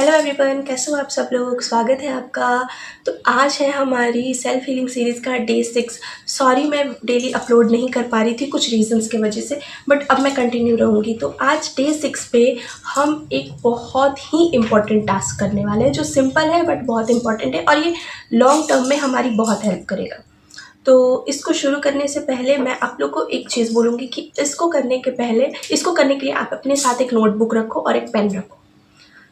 Hello everyone, कैसे हो आप सब लोग। स्वागत है आपका। तो आज है हमारी सेल्फ हीलिंग सीरीज़ का डे 6। सॉरी मैं डेली अपलोड नहीं कर पा रही थी कुछ रीजंस के वजह से, बट अब मैं कंटिन्यू रहूँगी। तो आज डे 6 पे हम एक बहुत ही इम्पॉर्टेंट टास्क करने वाले हैं जो सिंपल है बट बहुत इंपॉर्टेंट है और ये लॉन्ग टर्म में हमारी बहुत हेल्प करेगा। तो इसको शुरू करने से पहले मैं आप लोग को एक चीज़ बोलूँगी कि इसको करने के लिए आप अपने साथ एक नोटबुक रखो और एक पेन रखो।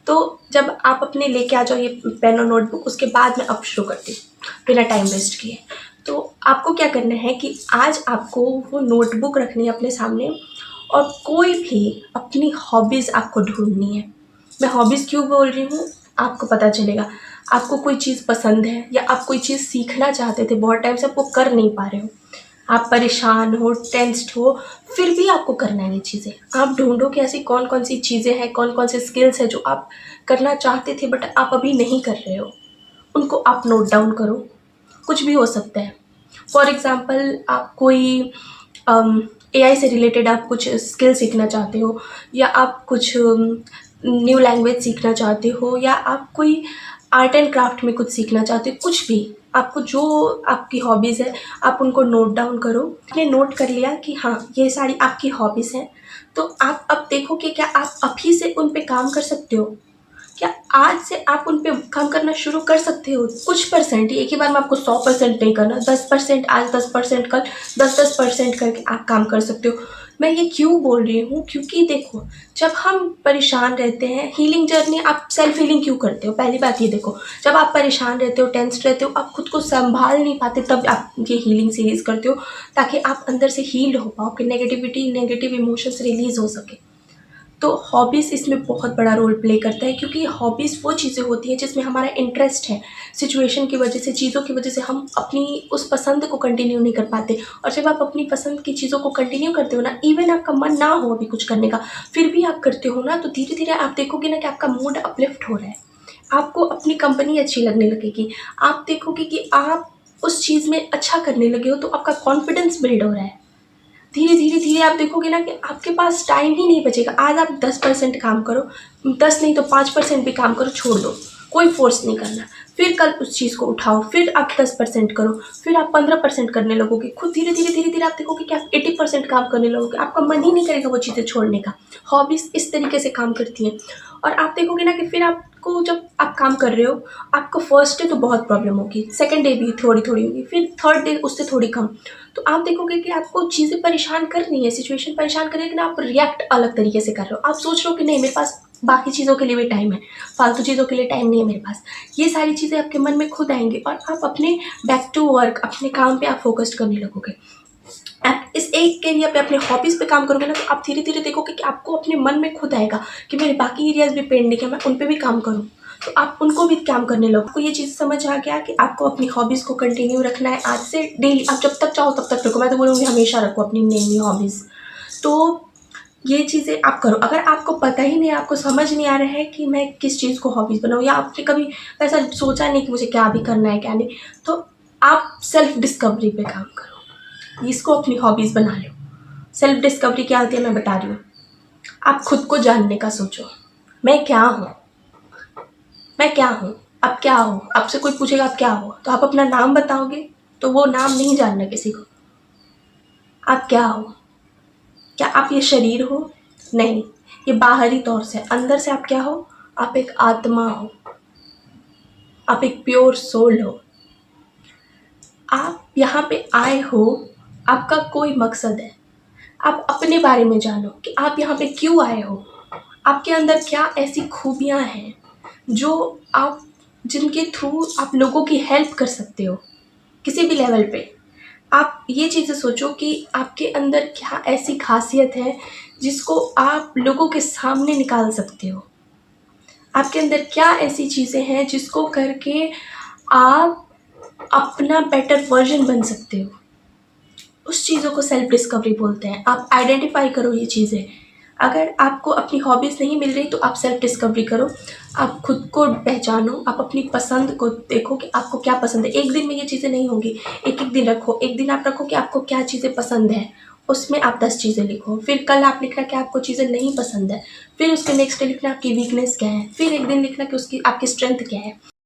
तो जब आप अपने लेके आ जाओ ये पेन और नोटबुक, उसके बाद मैं अब शुरू करती हूँ बिना टाइम वेस्ट किए। तो आपको क्या करना है कि आज आपको वो नोटबुक रखनी है अपने सामने और कोई भी अपनी हॉबीज़ आपको ढूंढनी है। मैं हॉबीज़ क्यों बोल रही हूँ आपको पता चलेगा। आपको कोई चीज़ पसंद है या आप कोई चीज़ सीखना चाहते थे, बहुत टाइम से आप वो कर नहीं पा रहे हो, आप परेशान हो, टेंस्ड हो, फिर भी आपको करना है ये चीज़ें। आप ढूंढो कि ऐसी कौन कौन सी चीज़ें हैं, कौन कौन से स्किल्स हैं जो आप करना चाहते थे बट आप अभी नहीं कर रहे हो। उनको आप नोट डाउन करो। कुछ भी हो सकता है। फॉर एग्ज़ाम्पल आप कोई एआई से रिलेटेड आप कुछ स्किल सीखना चाहते हो, या आप कुछ न्यू लैंग्वेज सीखना चाहते हो, या आप कोई आर्ट एंड क्राफ्ट में कुछ सीखना चाहते हो। कुछ भी आपको जो आपकी हॉबीज़ है आप उनको नोट डाउन करो। आपने नोट कर लिया कि हाँ ये सारी आपकी हॉबीज़ हैं, तो आप अब देखो कि क्या आप अभी से उन पे काम कर सकते हो। क्या आज से आप उन पे काम करना शुरू कर सकते हो। कुछ परसेंट, एक ही बार में आपको 100% नहीं करना, 10% आज, 10% कल, 10% करके आप काम कर सकते हो। मैं ये क्यों बोल रही हूँ, क्योंकि देखो जब हम परेशान रहते हैं, हीलिंग जर्नी, आप सेल्फ हीलिंग क्यों करते हो। पहली बात ये देखो, जब आप परेशान रहते हो, टेंस्ड रहते हो, आप खुद को संभाल नहीं पाते, तब आप ये हीलिंग सीरीज़ करते हो ताकि आप अंदर से हील हो पाओ, कि नेगेटिव इमोशंस रिलीज हो सके। तो हॉबीज़ इसमें बहुत बड़ा रोल प्ले करता है, क्योंकि हॉबीज़ वो चीज़ें होती हैं जिसमें हमारा इंटरेस्ट है। सिचुएशन की वजह से, चीज़ों की वजह से हम अपनी उस पसंद को कंटिन्यू नहीं कर पाते, और जब आप अपनी पसंद की चीज़ों को कंटिन्यू करते हो ना, इवन आपका मन ना हो अभी कुछ करने का, फिर भी आप करते हो ना, तो धीरे धीरे आप देखोगे ना कि आपका मूड अपलिफ्ट हो रहा है, आपको अपनी कंपनी अच्छी लगने लगेगी, आप देखोगे कि आप उस चीज़ में अच्छा करने लगे हो, तो आपका कॉन्फिडेंस बिल्ड हो रहा है। धीरे धीरे धीरे आप देखोगे ना कि आपके पास टाइम ही नहीं बचेगा। आज आप 10% काम करो, 10 नहीं तो 5% भी काम करो, छोड़ दो, कोई फोर्स नहीं करना। फिर कल उस चीज़ को उठाओ, फिर आप 10% करो, फिर आप 15% करने लगोगे। खुद धीरे धीरे धीरे धीरे आप देखोगे कि आप 80% काम करने लगोगे। आपका मन ही नहीं करेगा वो चीज़ें छोड़ने का। हॉबीज़ इस तरीके से काम करती हैं। और आप देखोगे ना कि फिर आपको, जब आप काम कर रहे हो, आपको फर्स्ट डे तो बहुत प्रॉब्लम होगी, सेकंड डे भी थोड़ी थोड़ी होगी, फिर थर्ड डे उससे थोड़ी कम। तो आप देखोगे कि आपको चीज़ें परेशान कर रही है, सिचुएशन परेशान कर रही है, लेकिन आप रिएक्ट अलग तरीके से कर रहे हो। आप सोच रहे हो कि नहीं, मेरे पास बाकी चीज़ों के लिए भी टाइम है, फालतू चीज़ों के लिए टाइम नहीं है मेरे पास। ये सारी चीज़ें आपके मन में खुद आएंगी और आप अपने बैक टू वर्क, अपने काम पे आप फोकस्ड करने लगोगे। आप इस एक एरिया पे, अपने हॉबीज़ पे काम करोगे ना, तो आप धीरे धीरे देखोगे कि आपको अपने मन में खुद आएगा कि मेरे बाकी एरियाज भी पेंडिंग है, मैं उन पे भी काम करूँ। तो आप उनको भी काम करने लगो। आपको ये चीज़ समझ आ गया कि आपको अपनी हॉबीज़ को कंटिन्यू रखना है। आज से डेली आप जब तक चाहो तब तक रखो। मैं तो बोलूँगी हमेशा रखो अपनी नई नई हॉबीज़। तो ये चीज़ें आप करो। अगर आपको पता ही नहीं, आपको समझ नहीं आ रहा है कि मैं किस चीज़ को हॉबीज़ बनाऊँ, या आपने कभी ऐसा सोचा नहीं कि मुझे क्या भी करना है क्या नहीं, तो आप सेल्फ डिस्कवरी पे काम करो, इसको अपनी हॉबीज़ बना लो। सेल्फ डिस्कवरी क्या होती है मैं बता रही हूँ। आप खुद को जानने का सोचो। मैं क्या हूँ, मैं क्या हूँ, आप क्या हो। आपसे कोई पूछेगा आप क्या हो, तो आप अपना नाम बताओगे, तो वो नाम नहीं जानना किसी को। आप क्या हो, क्या आप ये शरीर हो, नहीं, ये बाहरी तौर से। अंदर से आप क्या हो, आप एक आत्मा हो, आप एक प्योर सोल हो। आप यहाँ पे आए हो, आपका कोई मकसद है। आप अपने बारे में जानो कि आप यहाँ पे क्यों आए हो, आपके अंदर क्या ऐसी खूबियाँ हैं जो आप, जिनके थ्रू आप लोगों की हेल्प कर सकते हो किसी भी लेवल पे। आप ये चीज़ें सोचो कि आपके अंदर क्या ऐसी खासियत है जिसको आप लोगों के सामने निकाल सकते हो। आपके अंदर क्या ऐसी चीज़ें हैं जिसको करके आप अपना बेटर वर्जन बन सकते हो। उस चीज़ों को सेल्फ डिस्कवरी बोलते हैं। आप आइडेंटिफाई करो ये चीज़ें। अगर आपको अपनी हॉबीज़ नहीं मिल रही तो आप सेल्फ डिस्कवरी करो, आप खुद को पहचानो, आप अपनी पसंद को देखो कि आपको क्या पसंद है। एक दिन में ये चीज़ें नहीं होंगी, एक एक दिन रखो। एक दिन आप रखो कि आपको क्या चीज़ें पसंद है, उसमें आप 10 चीज़ें लिखो। फिर कल आप लिखना कि आपको चीज़ें नहीं पसंद है, फिर उसके नेक्स्ट डे लिखना आपकी वीकनेस क्या है, फिर एक दिन लिखना कि उसकी आपकी स्ट्रेंथ क्या है।